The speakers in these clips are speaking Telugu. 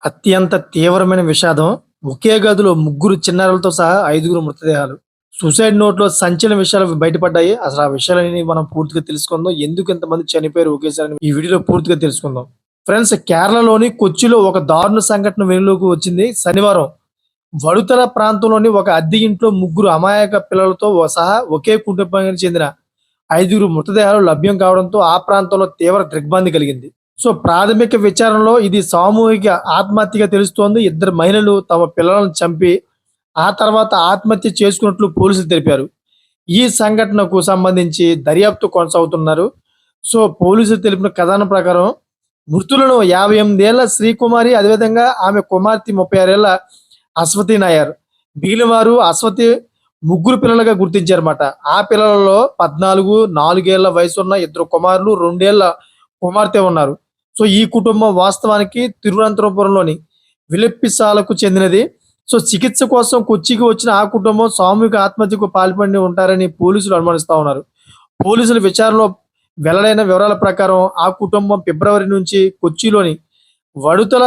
అత్యంత తీవ్రమైన విషాదం. ఒకే గదిలో ముగ్గురు చిన్నారులతో సహా ఐదుగురు మృతదేహాలు. సూసైడ్ నోట్‌లో సంచలన విషయాలు బయటపడ్డాయి. అసలు ఆ విషయాలన్నీ మనం పూర్తిగా తెలుసుకుందాం. ఎందుకు ఇంతమంది చనిపోయారు ఒకేసారి అని ఈ వీడియోలో పూర్తిగా తెలుసుకుందాం. ఫ్రెండ్స్, కేరళలోని కొచ్చిలో ఒక దారుణ సంఘటన వెలుగులోకి వచ్చింది శనివారం. వడుతల ప్రాంతంలోని ఒక అద్దె ఇంట్లో ముగ్గురు అమాయక పిల్లలతో సహా ఒకే కుటుంబానికి చెందిన ఐదుగురు మృతదేహాలు లభ్యం కావడంతో ఆ ప్రాంతంలో తీవ్ర దిగ్భ్రాంతి కలిగింది. సో ప్రాథమిక విచారణలో ఇది సామూహిక ఆత్మహత్యగా తెలుస్తోంది. ఇద్దరు మహిళలు తమ పిల్లలను చంపి ఆ తర్వాత ఆత్మహత్య చేసుకున్నట్లు పోలీసులు తెలిపారు. ఈ సంఘటనకు సంబంధించి దర్యాప్తు కొనసాగుతున్నారు. సో పోలీసులు తెలిపిన కథనం ప్రకారం మృతులను 58 ఏళ్ల శ్రీకుమారి, అదేవిధంగా ఆమె కుమార్తె 36 ఏళ్ల అశ్వతి నాయర్, మిగిలిన వారు అశ్వతి ముగ్గురు పిల్లలుగా గుర్తించారన్నమాట. ఆ పిల్లలలో 14, 4 ఏళ్ల వయసున్న ఇద్దరు కుమారులు, 2 ఏళ్ల కుమార్తె ఉన్నారు. సో ఈ కుటుంబం వాస్తవానికి తిరువనంతపురంలోని విలెప్పిసాలకు చెందినది. సో చికిత్స కోసం కొచ్చికి వచ్చిన ఆ కుటుంబం సామూహిక ఆత్మహత్యకు పాల్పడి ఉంటారని పోలీసులు అనుమానిస్తా ఉన్నారు. పోలీసుల విచారణలో వెల్లడైన వివరాల ప్రకారం ఆ కుటుంబం ఫిబ్రవరి నుంచి కొచ్చిలోని వడుతల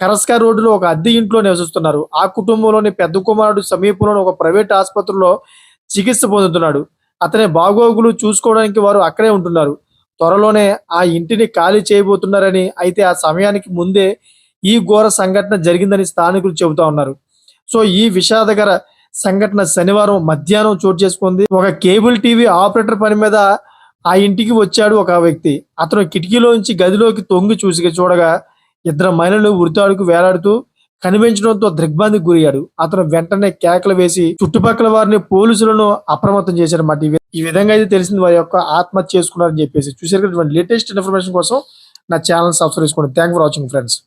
కరస్కా రోడ్డులో ఒక అద్దె ఇంట్లో నివసిస్తున్నారు. ఆ కుటుంబంలోని పెద్ద కుమారుడు సమీపంలోని ఒక ప్రైవేట్ ఆసుపత్రిలో చికిత్స పొందుతున్నాడు. అతని బాగోగులు చూసుకోవడానికి వారు అక్కడే ఉంటున్నారు. త్వరలోనే ఆ ఇంటిని ఖాళీ చేయబోతున్నారని, అయితే ఆ సమయానికి ముందే ఈ ఘోర సంఘటన జరిగిందని స్థానికులు చెబుతా ఉన్నారు. సో ఈ విషాదకర సంఘటన శనివారం మధ్యాహ్నం చోటు చేసుకుంది. ఒక కేబుల్ టీవీ ఆపరేటర్ పని మీద ఆ ఇంటికి వచ్చాడు ఒక వ్యక్తి. అతను కిటికీలోంచి గదిలోకి తొంగి చూడగా ఇద్దరు మహిళలు ఉరితాడుకు వేలాడుతూ కనిపించడంతో దిగ్భ్రాంతికి గురయ్యాడు. అతను వెంటనే కేకలు వేసి చుట్టుపక్కల వారిని, పోలీసులను అప్రమత్తం చేశారన్నమాట. ఈ విధంగా అయితే తెలిసింది వారి యొక్క ఆత్మహత్య చేసుకున్నారని చెప్పేసి. చూసారు కదా, లేటెస్ట్ ఇన్ఫర్మేషన్ కోసం నా ఛానల్ సబ్స్క్రైబ్ చేసుకోండి. Thank for watching friends.